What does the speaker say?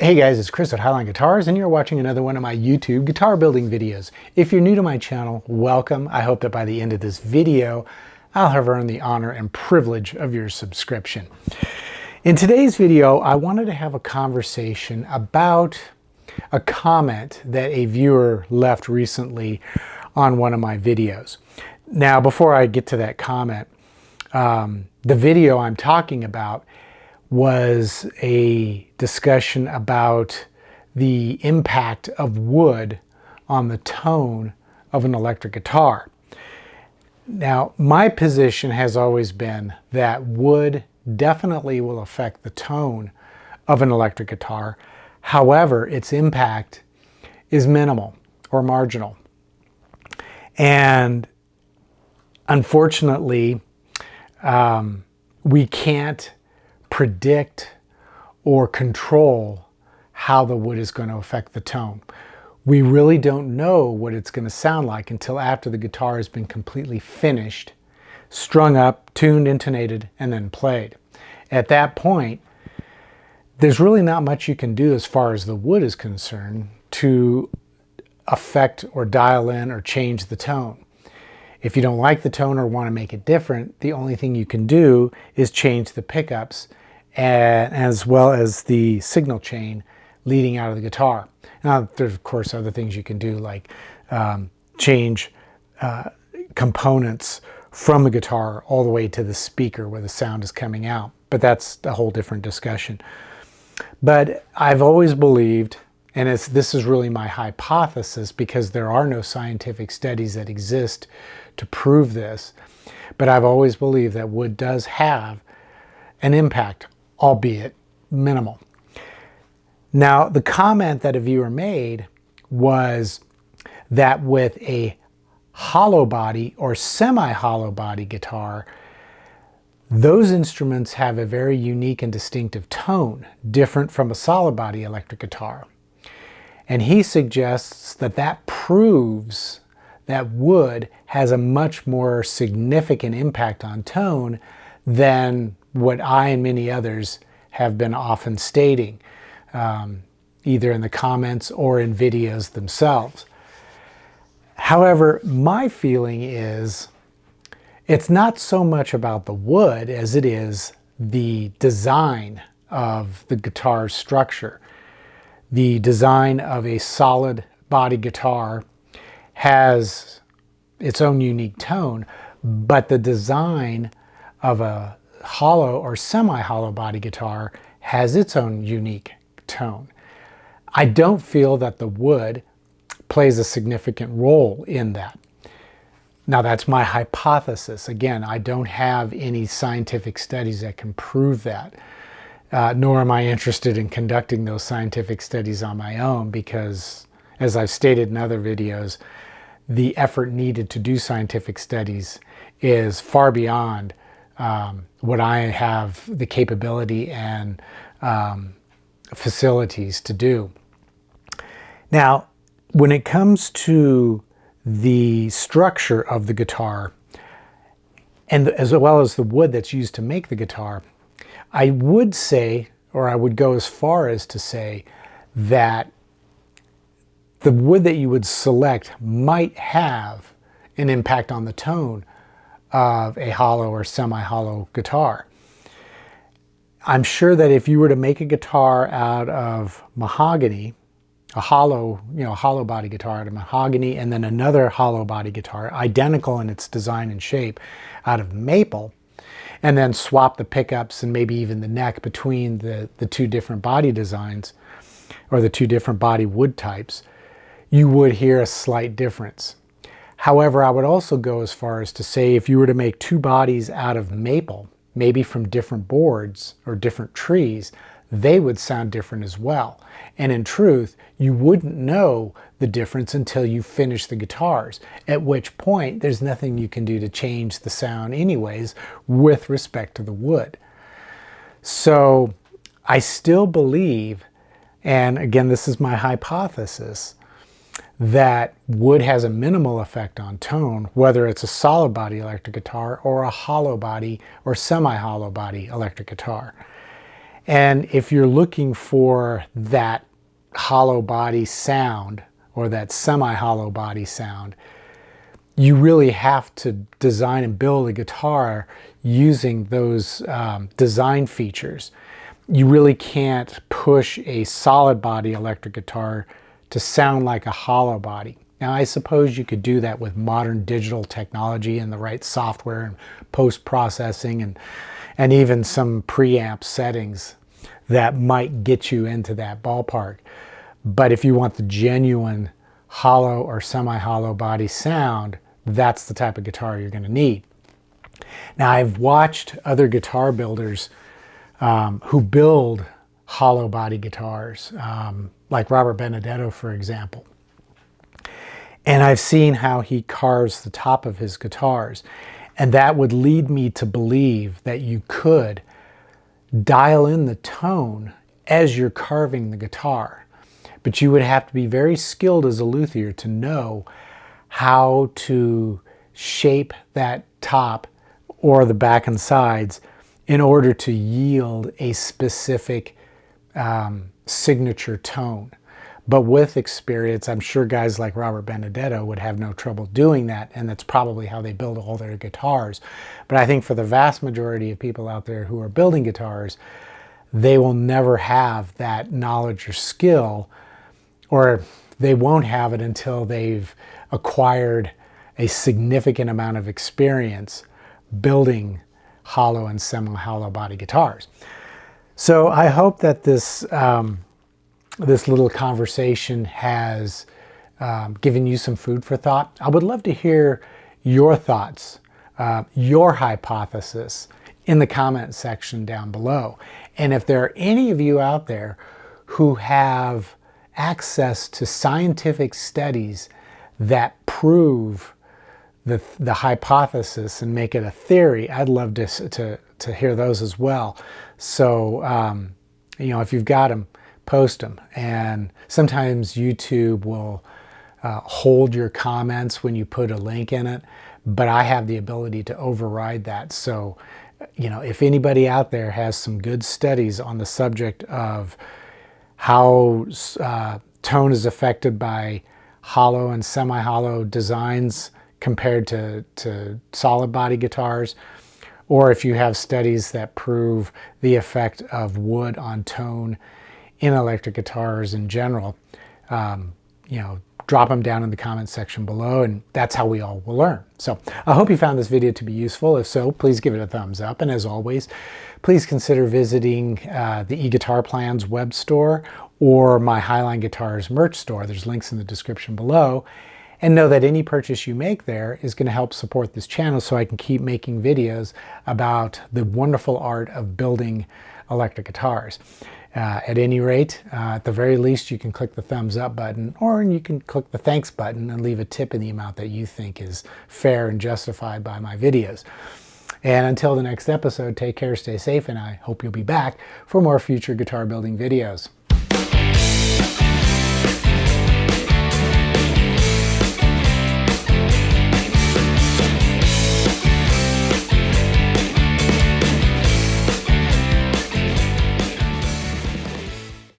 Hey guys, it's Chris at Highline Guitars, and you're watching another one of my YouTube guitar building videos. If you're new to my channel, welcome. I hope that by the end of this video, I'll have earned the honor and privilege of your subscription. In today's video, I wanted to have a conversation about a comment that a viewer left recently on one of my videos. Now, before I get to that comment, the video I'm talking about was a discussion about the impact of wood on the tone of an electric guitar. Now, my position has always been that wood definitely will affect the tone of an electric guitar. However, its impact is minimal or marginal. And unfortunately, we can't predict or control how the wood is going to affect the tone. We really don't know what it's going to sound like until after the guitar has been completely finished, strung up, tuned, intonated, and then played. At that point, there's really not much you can do as far as the wood is concerned to affect or dial in or change the tone. If you don't like the tone or want to make it different, the only thing you can do is change the pickups as well as the signal chain leading out of the guitar. Now, there's of course other things you can do, like change components from the guitar all the way to the speaker where the sound is coming out, but that's a whole different discussion. But I've always believed, and this is really my hypothesis because there are no scientific studies that exist to prove this, but I've always believed that wood does have an impact, albeit minimal. Now, the comment that a viewer made was that with a hollow body or semi-hollow body guitar, those instruments have a very unique and distinctive tone, different from a solid body electric guitar. And he suggests that that proves that wood has a much more significant impact on tone than what I and many others have been often stating, either in the comments or in videos themselves. However, my feeling is it's not so much about the wood as it is the design of the guitar structure. The design of a solid body guitar has its own unique tone, but the design of a hollow or semi-hollow body guitar has its own unique tone. I don't feel that the wood plays a significant role in that. Now, that's my hypothesis. Again, I don't have any scientific studies that can prove that, nor am I interested in conducting those scientific studies on my own because, as I've stated in other videos, the effort needed to do scientific studies is far beyond what I have the capability and facilities to do. Now, when it comes to the structure of the guitar, and as well as the wood that's used to make the guitar, I would say, or I would go as far as to say, that the wood that you would select might have an impact on the tone of a hollow or semi-hollow guitar. I'm sure that if you were to make a guitar out of mahogany, a hollow body guitar out of mahogany, and then another hollow body guitar, identical in its design and shape, out of maple, and then swap the pickups and maybe even the neck between the two different body designs or the two different body wood types, you would hear a slight difference. However, I would also go as far as to say if you were to make two bodies out of maple, maybe from different boards or different trees, they would sound different as well. And in truth, you wouldn't know the difference until you finish the guitars, at which point there's nothing you can do to change the sound anyways with respect to the wood. So I still believe, and again, this is my hypothesis, that wood has a minimal effect on tone, whether it's a solid body electric guitar or a hollow body or semi-hollow body electric guitar. And if you're looking for that hollow body sound or that semi-hollow body sound, you really have to design and build a guitar using those design features. You really can't push a solid body electric guitar to sound like a hollow body. Now, I suppose you could do that with modern digital technology and the right software and post-processing and even some preamp settings that might get you into that ballpark. But if you want the genuine hollow or semi-hollow body sound, that's the type of guitar you're going to need. Now, I've watched other guitar builders who build hollow body guitars, like Robert Benedetto, for example. And I've seen how he carves the top of his guitars. And that would lead me to believe that you could dial in the tone as you're carving the guitar. But you would have to be very skilled as a luthier to know how to shape that top or the back and sides in order to yield a specific signature tone. But with experience, I'm sure guys like Robert Benedetto would have no trouble doing that, and that's probably how they build all their guitars. But I think for the vast majority of people out there who are building guitars, they will never have that knowledge or skill, or they won't have it until they've acquired a significant amount of experience building hollow and semi-hollow body guitars. So I hope that this this little conversation has given you some food for thought. I would love to hear your thoughts, your hypothesis in the comment section down below. And if there are any of you out there who have access to scientific studies that prove the hypothesis and make it a theory, I'd love to hear those as well. So, you know, if you've got them, post them. And sometimes YouTube will hold your comments when you put a link in it, but I have the ability to override that. So, you know, if anybody out there has some good studies on the subject of how tone is affected by hollow and semi-hollow designs compared to solid body guitars, or if you have studies that prove the effect of wood on tone in electric guitars in general, you know, drop them down in the comments section below, and that's how we all will learn. So I hope you found this video to be useful. If so, please give it a thumbs up. And as always, please consider visiting the eGuitar Plans web store or my Highline Guitars merch store. There's links in the description below. And know that any purchase you make there is going to help support this channel so I can keep making videos about the wonderful art of building electric guitars. At any rate, at the very least, you can click the thumbs up button, or you can click the thanks button and leave a tip in the amount that you think is fair and justified by my videos. And until the next episode, take care, stay safe, and I hope you'll be back for more future guitar building videos.